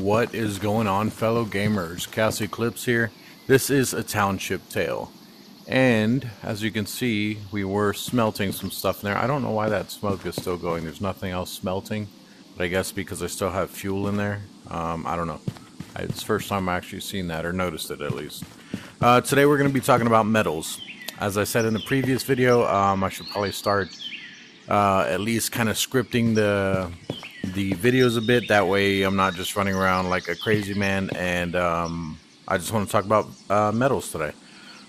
What is going on, fellow gamers? ChaosEclipse here. This is a Township Tale. And as you can see, we were smelting some stuff in there. I don't know why that smoke is still going. There's nothing else smelting. But I guess because I still have fuel in there. I don't know. It's the first time I actually seen that, or noticed it at least. Today we're going to be talking about metals. As I said in the previous video, I should probably start at least kind of scripting the videos a bit. That way I'm not just running around like a crazy man. And I just want to talk about metals today.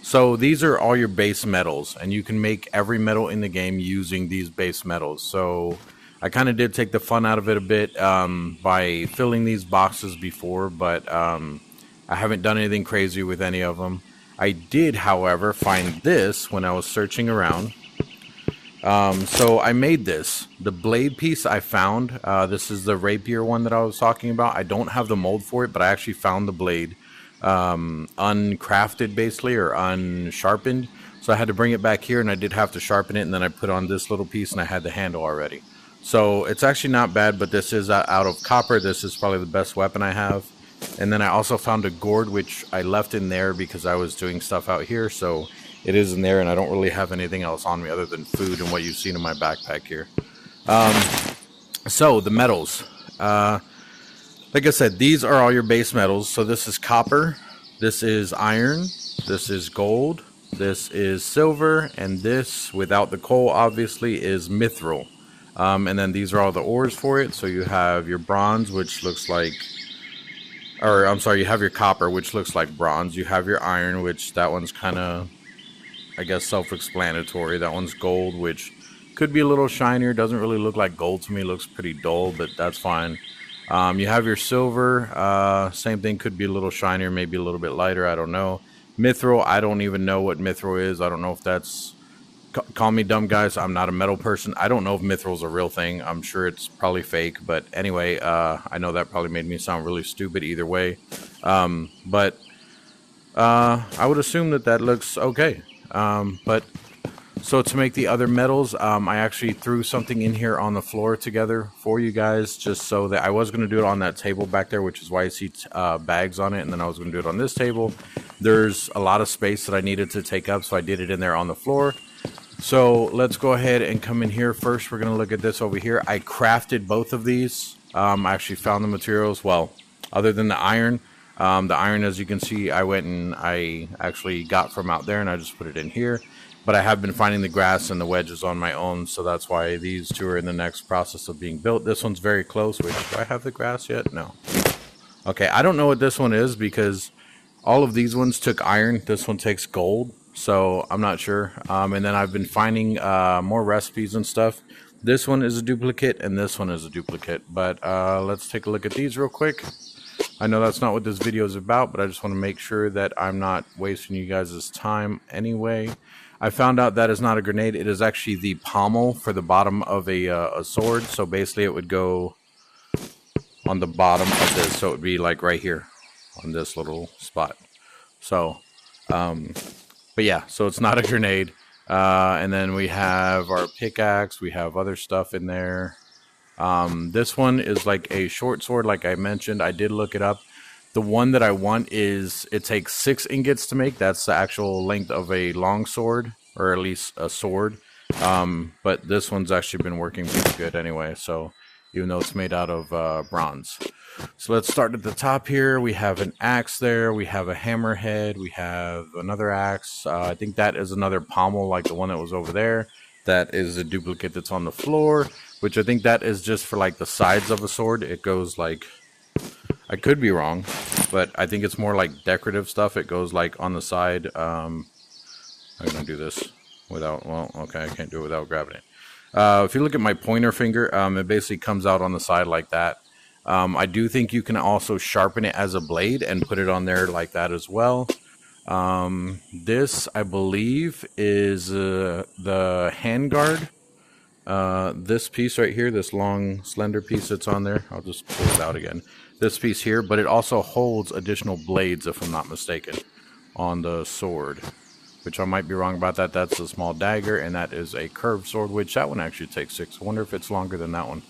So these are all your base metals, and you can make every metal in the game using these base metals. So I kind of did take the fun out of it a bit by filling these boxes before, but I haven't done anything crazy with any of them. I did, however, find this when I was searching around. So I made this. The blade piece I found, this is the rapier one that I was talking about. I don't have the mold for it, but I actually found the blade uncrafted basically, or unsharpened. So I had to bring it back here, and I did have to sharpen it, and then I put on this little piece, and I had the handle already. So it's actually not bad, but this is out of copper. This is probably the best weapon I have. And then I also found a gourd, which I left in there because I was doing stuff out here. So it is in there, and I don't really have anything else on me other than food and what you've seen in my backpack here. So the metals. Like I said, these are all your base metals. So this is copper, this is iron, this is gold, this is silver, and this, without the coal, obviously, is mithril. And then these are all the ores for it. So you have your bronze, which looks like... Or, I'm sorry, you have your copper, which looks like bronze. You have your iron, which that one's kind of, I guess, self-explanatory. That one's gold, which could be a little shinier. Doesn't really look like gold to me. Looks pretty dull, but that's fine. You have your silver. Same thing, could be a little shinier, maybe a little bit lighter. I don't know. Mithril, I don't even know what mithril is. I don't know if that's... Call me dumb, guys. I'm not a metal person. I don't know if mithril's a real thing. I'm sure it's probably fake. But anyway, I know that probably made me sound really stupid either way. But I would assume that that looks okay. But so to make the other metals, I actually threw something in here on the floor together for you guys, just so that I was going to do it on that table back there, which is why you see bags on it. And then I was going to do it on this table. There's a lot of space that I needed to take up, so I did it in there on the floor. So let's go ahead and come in here first. We're going to look at this over here. I crafted both of these. I actually found the materials. Well, other than the iron, as you can see, I went and I actually got from out there, and I just put it in here. But I have been finding the grass and the wedges on my own, so that's why these two are in the next process of being built. This one's very close. Which, do I have the grass yet? No. Okay, I don't know what this one is because all of these ones took iron. This one takes gold. So I'm not sure. And then I've been finding more recipes and stuff. This one is a duplicate, and this one is a duplicate. But let's take a look at these real quick. I know that's not what this video is about, but I just want to make sure that I'm not wasting you guys' time anyway. I found out that is not a grenade. It is actually the pommel for the bottom of a sword. So basically it would go on the bottom of this. So it would be like right here on this little spot. So... but yeah, so it's not a grenade. And then we have our pickaxe. We have other stuff in there. This one is like a short sword, like I mentioned. I did look it up. The one that I want is, it takes 6 ingots to make. That's the actual length of a long sword, or at least a sword. But this one's actually been working pretty good anyway. So even though it's made out of bronze. So let's start at the top here. We have an axe there. We have a hammerhead. We have another axe. I think that is another pommel, like the one that was over there. That is a duplicate that's on the floor, which I think that is just for like the sides of a sword. It goes like, I could be wrong, but I think it's more like decorative stuff. It goes like on the side. I'm going to do this without, well, okay, I can't do it without grabbing it. If you look at my pointer finger, it basically comes out on the side like that. I do think you can also sharpen it as a blade and put it on there like that as well. This, I believe, is the handguard. This piece right here, this long, slender piece that's on there. I'll just pull it out again. This piece here, but it also holds additional blades, if I'm not mistaken, on the sword. Which I might be wrong about that. That's a small dagger, and that is a curved sword, which that one actually takes 6. I wonder if it's longer than that one.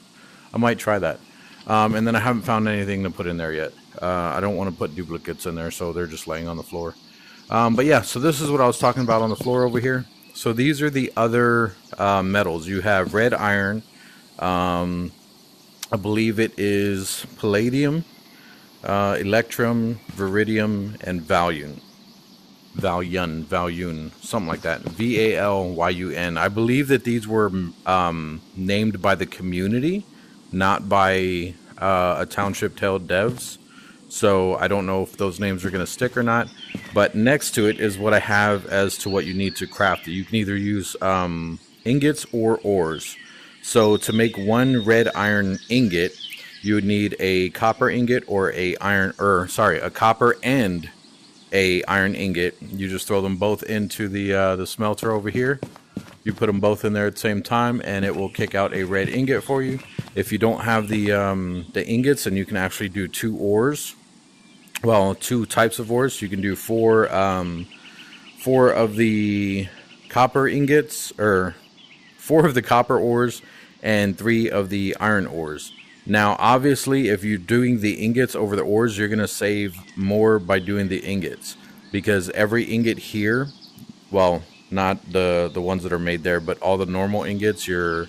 I might try that. And then I haven't found anything to put in there yet. I don't want to put duplicates in there, so they're just laying on the floor. But yeah, so this is what I was talking about on the floor over here. So these are the other metals. You have red iron. I believe it is palladium, electrum, viridium, and Valyun, something like that. Valyun. I believe that these were named by the community, not by a Township Tale devs. So I don't know if those names are going to stick or not. But next to it is what I have as to what you need to craft it. You can either use ingots or ores. So to make one red iron ingot, you would need a copper ingot or a copper and a iron ingot. You just throw them both into the smelter over here. You put them both in there at the same time, and it will kick out a red ingot for you. If you don't have the ingots, then you can actually do two ores. Well, two types of ores. You can do four of the copper ingots, or 4 of the copper ores, and 3 of the iron ores. Now, obviously, if you're doing the ingots over the ores, you're going to save more by doing the ingots. Because every ingot here, well, not the ones that are made there, but all the normal ingots, the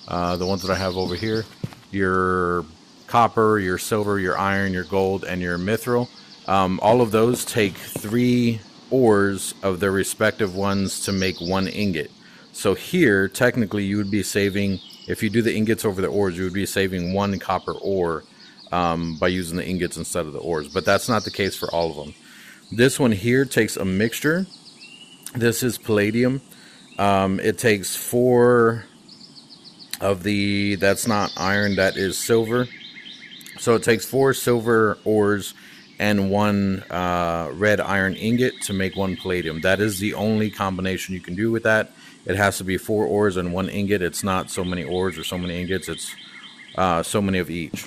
ones that I have over here, your copper, your silver, your iron, your gold, and your mithril, all of those take 3 ores of their respective ones to make 1 ingot. So here, technically, you would be saving, if you do the ingots over the ores, you would be saving 1 copper ore by using the ingots instead of the ores. But that's not the case for all of them. This one here takes a mixture. This is palladium. It takes 4 of the, that's not iron, that is silver. So it takes 4 silver ores and 1 red iron ingot to make 1 palladium. That is the only combination you can do with that. It has to be 4 ores and 1 ingot. It's not so many ores or so many ingots. It's so many of each.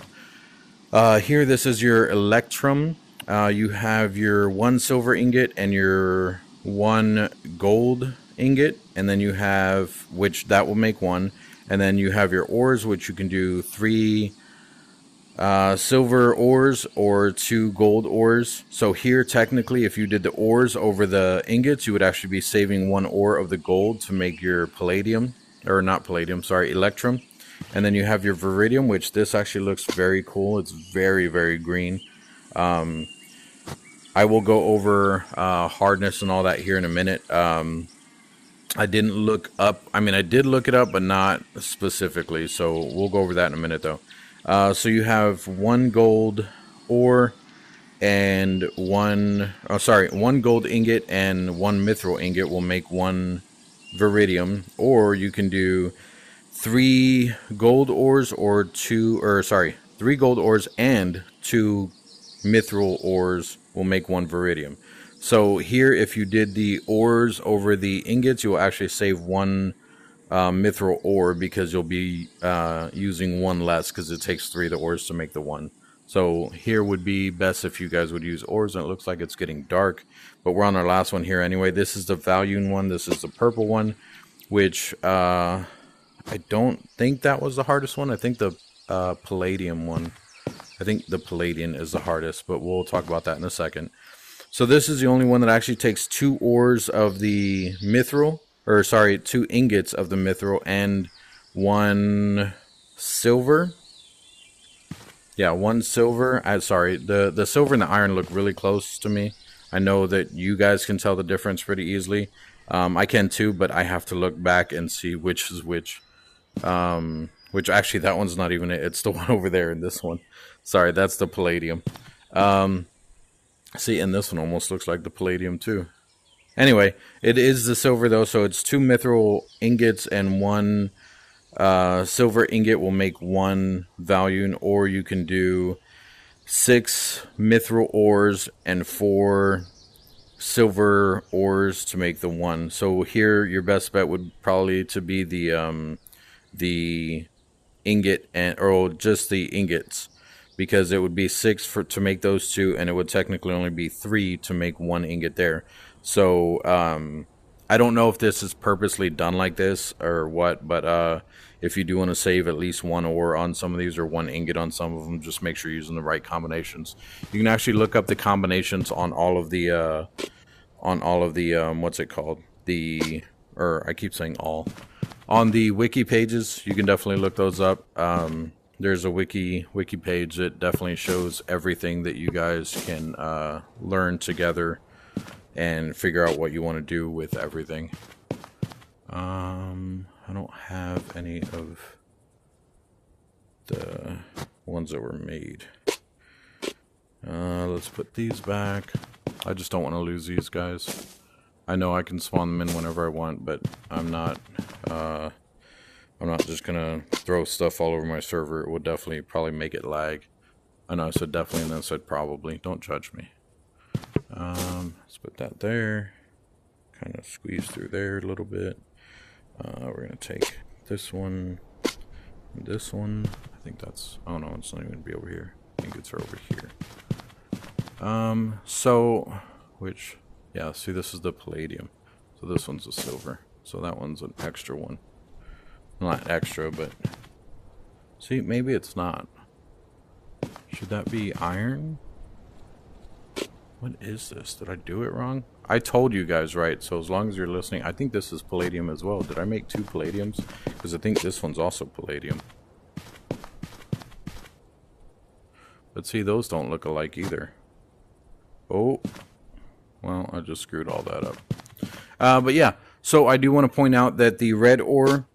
Here, this is your electrum. You have your 1 silver ingot and your 1 gold ingot. And then you have, which that will make 1. And then you have your ores, which you can do 3 silver ores or 2 gold ores. So here, technically, if you did the ores over the ingots, you would actually be saving 1 ore of the gold to make your palladium, or not palladium, sorry, electrum. And then you have your viridium, which this actually looks very cool. It's very, very green. I will go over hardness and all that here in a minute. I didn't look up, I mean, I did look it up, but not specifically. So we'll go over that in a minute, though. So you have 1 gold ore and 1 gold ingot and 1 mithril ingot will make 1 viridium. Or you can do 3 gold ores or 3 gold ores and 2 mithril ores will make 1 viridium. So here, if you did the ores over the ingots, you will actually save 1 mithril ore, because you'll be using 1 less, because it takes 3 of the ores to make the 1. So here would be best if you guys would use ores. And it looks like it's getting dark, but we're on our last one here anyway. This is the Valyun one. This is the purple one, which I don't think that was the hardest one. I think the palladium one. I think the palladium is the hardest, but we'll talk about that in a second. So this is the only one that actually takes 2 ores of the mithril, or sorry, 2 ingots of the mithril and 1 silver. Yeah, 1 silver. Sorry, the silver and the iron look really close to me. I know that you guys can tell the difference pretty easily. I can too, but I have to look back and see which is which. Which actually, that one's not even it. It's the one over there in this one. Sorry, that's the palladium. See, and this one almost looks like the palladium too. Anyway, it is the silver though, so it's 2 mithril ingots and 1 silver ingot will make 1 Valyun, or you can do 6 mithril ores and 4 silver ores to make the 1. So here, your best bet would probably to be the ingot or just the ingots, because it would be 6 to make those 2, and it would technically only be 3 to make 1 ingot there. So I don't know if this is purposely done like this or what, but if you do want to save at least one ore on some of these or one ingot on some of them, just make sure you're using the right combinations. You can actually look up the combinations on all of the what's it called? I keep saying all. On the wiki pages, you can definitely look those up. There's a wiki page that definitely shows everything that you guys can learn together and figure out what you want to do with everything. I don't have any of the ones that were made. Let's put these back. I just don't want to lose these guys. I know I can spawn them in whenever I want, but I'm not just gonna throw stuff all over my server. It would definitely probably make it lag. I know I said definitely and then I said probably. Don't judge me. Let's put that there. Kind of squeeze through there a little bit. We're gonna take this one and this one. I think that's, oh no, it's not even gonna be over here. I think it's over here. Yeah, see, this is the palladium. So this one's a silver. So that one's an extra one. Not extra, but see, maybe it's not. Should that be iron? What is this? Did I do it wrong? I told you guys right, so as long as you're listening, I think this is palladium as well. Did I make 2 palladiums? Because I think this one's also palladium. But see, those don't look alike either. Oh, well, I just screwed all that up. But yeah, so I do want to point out that the red ore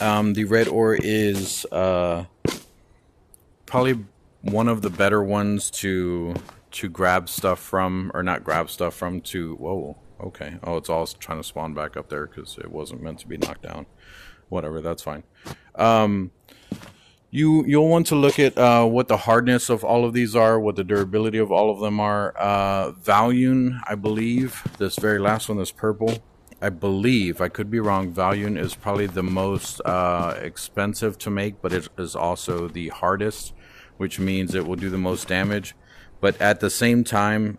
is probably one of the better ones to grab stuff from, or not grab stuff from, to, whoa, okay. Oh, it's all trying to spawn back up there because it wasn't meant to be knocked down. Whatever, that's fine. You'll want to look at what the hardness of all of these are, what the durability of all of them are. Valium, I believe, this very last one, this purple, I believe, I could be wrong, Valium is probably the most expensive to make, but it is also the hardest, which means it will do the most damage. But at the same time,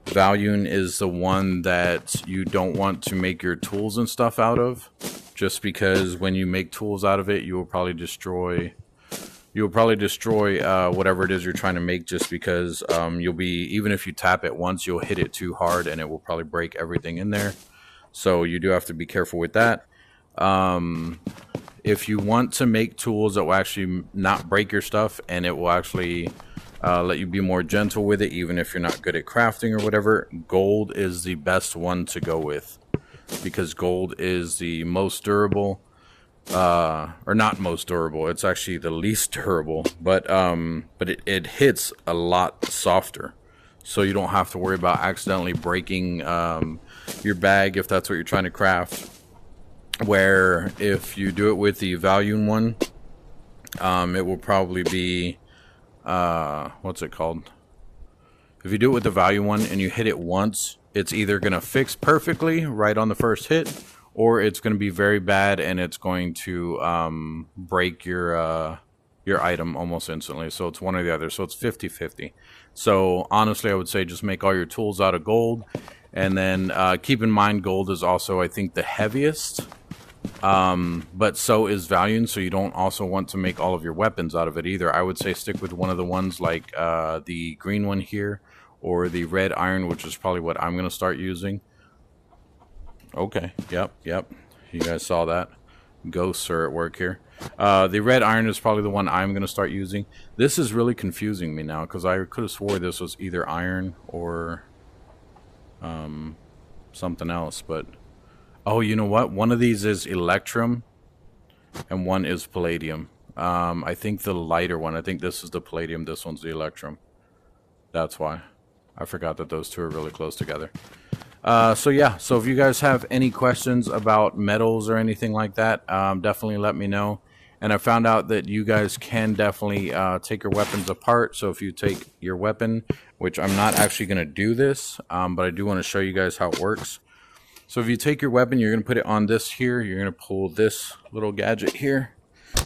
Valium is the one that you don't want to make your tools and stuff out of, just because when you make tools out of it, you will probably destroy whatever it is you're trying to make, just because you'll be, even if you tap it once, you'll hit it too hard and it will probably break everything in there. So you do have to be careful with that. If you want to make tools that will actually not break your stuff, and it will actually let you be more gentle with it, even if you're not good at crafting or whatever, gold is the best one to go with, because gold is the most durable, or not most durable, it's actually the least durable, but it hits a lot softer, so you don't have to worry about accidentally breaking your bag if that's what you're trying to craft. Where if you do it with the Valium one, it will probably be what's it called? If you do it with the Valium one and you hit it once, it's either gonna fix perfectly right on the first hit, or it's gonna be very bad and it's going to break your item almost instantly. So it's one or the other. So it's 50-50. So honestly, I would say just make all your tools out of gold, and then keep in mind gold is also, I think, the heaviest. But so is Valium, so you don't also want to make all of your weapons out of it either. I would say stick with one of the ones like the green one here, or the red iron, which is probably what I'm going to start using. Okay, yep. You guys saw that. Ghosts are at work here. The red iron is probably the one I'm going to start using. This is really confusing me now, because I could have swore this was either iron or something else, but oh, you know what? One of these is electrum and one is palladium. I think the lighter one, I think this is the palladium, this one's the electrum. That's why. I forgot that those two are really close together. So yeah, so if you guys have any questions about metals or anything like that, definitely let me know. And I found out that you guys can definitely take your weapons apart. So if you take your weapon, which I'm not actually going to do this, but I do want to show you guys how it works. So if you take your weapon, you're going to put it on this here. You're going to pull this little gadget here.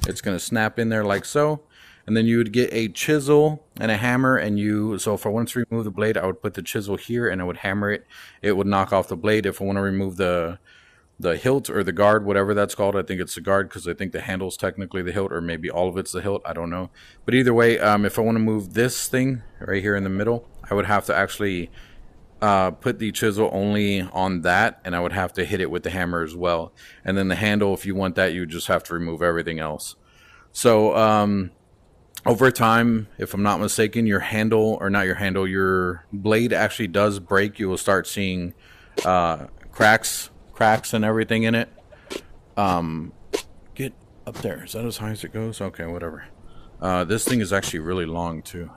It's going to snap in there like so. And then you would get a chisel and a hammer, and so if I wanted to remove the blade, I would put the chisel here and I would hammer it. It would knock off the blade. If I want to remove the hilt or the guard, whatever that's called, I think it's the guard because I think the handle's technically the hilt, or maybe all of it's the hilt, I don't know. But either way, if I want to move this thing right here in the middle, I would have to actually put the chisel only on that, and I would have to hit it with the hammer as well. And then the handle, if you want that, you just have to remove everything else. So over time, if I'm not mistaken, your blade actually does break. You will start seeing cracks and everything in it. Get up there. Is that as high as it goes? Okay, whatever. This thing is actually really long too.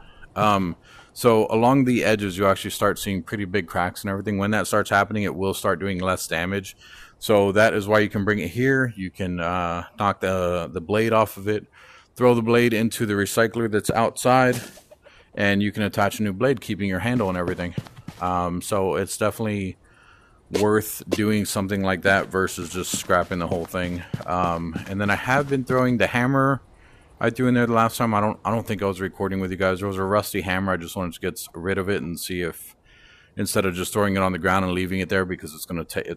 So along the edges, you actually start seeing pretty big cracks and everything. When that starts happening, it will start doing less damage. So that is why you can bring it here. You can knock the blade off of it, throw the blade into the recycler that's outside, and you can attach a new blade, keeping your handle and everything. So it's definitely worth doing something like that versus just scrapping the whole thing. And then I have been throwing the hammer I threw in there the last time. I don't think I was recording with you guys. There was a rusty hammer. I just wanted to get rid of it and see if, instead of just throwing it on the ground and leaving it there, because it's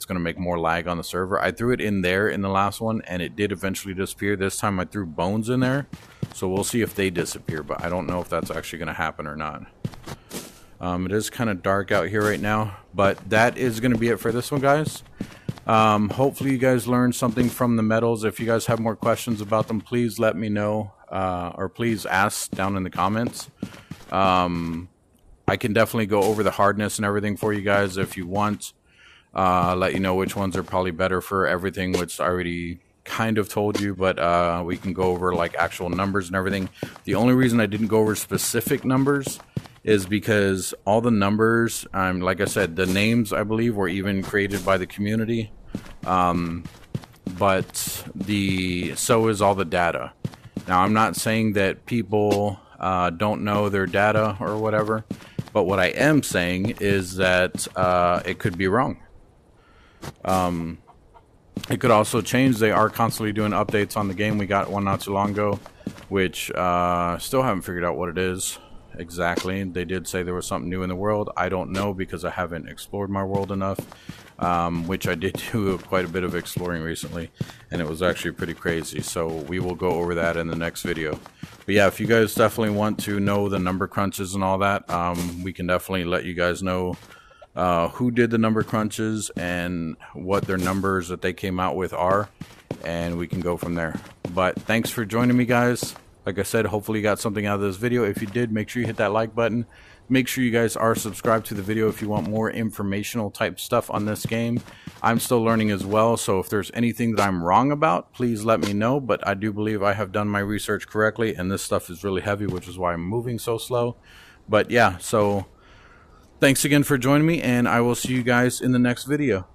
gonna make more lag on the server. I threw it in there in the last one, and it did eventually disappear. This time I threw bones in there, so we'll see if they disappear. But I don't know if that's actually gonna happen or not. It is kind of dark out here right now, but that is gonna be it for this one, guys. Hopefully you guys learned something from the medals. If you guys have more questions about them, please let me know, or please ask down in the comments. I can definitely go over the hardness and everything for you guys if you want. Let you know which ones are probably better for everything, which I already kind of told you, but we can go over like actual numbers and everything. The only reason I didn't go over specific numbers is because all the numbers, like I said, the names I believe were even created by the community, but so is all the data. Now I'm not saying that people don't know their data or whatever, but what I am saying is that it could be wrong. It could also change. They are constantly doing updates on the game. We got one not too long ago, which still haven't figured out what it is exactly. They did say there was something new in the world. I don't know because I haven't explored my world enough, which I did do quite a bit of exploring recently, and it was actually pretty crazy. So we will go over that in the next video. But yeah, if you guys definitely want to know the number crunches and all that, we can definitely let you guys know who did the number crunches and what their numbers that they came out with are, and we can go from there. But thanks for joining me, guys. Like I said, hopefully you got something out of this video. If you did, make sure you hit that like button. Make sure you guys are subscribed to the video if you want more informational type stuff on this game. I'm still learning as well, so if there's anything that I'm wrong about, please let me know. But I do believe I have done my research correctly, and this stuff is really heavy, which is why I'm moving so slow. But yeah, so thanks again for joining me, and I will see you guys in the next video.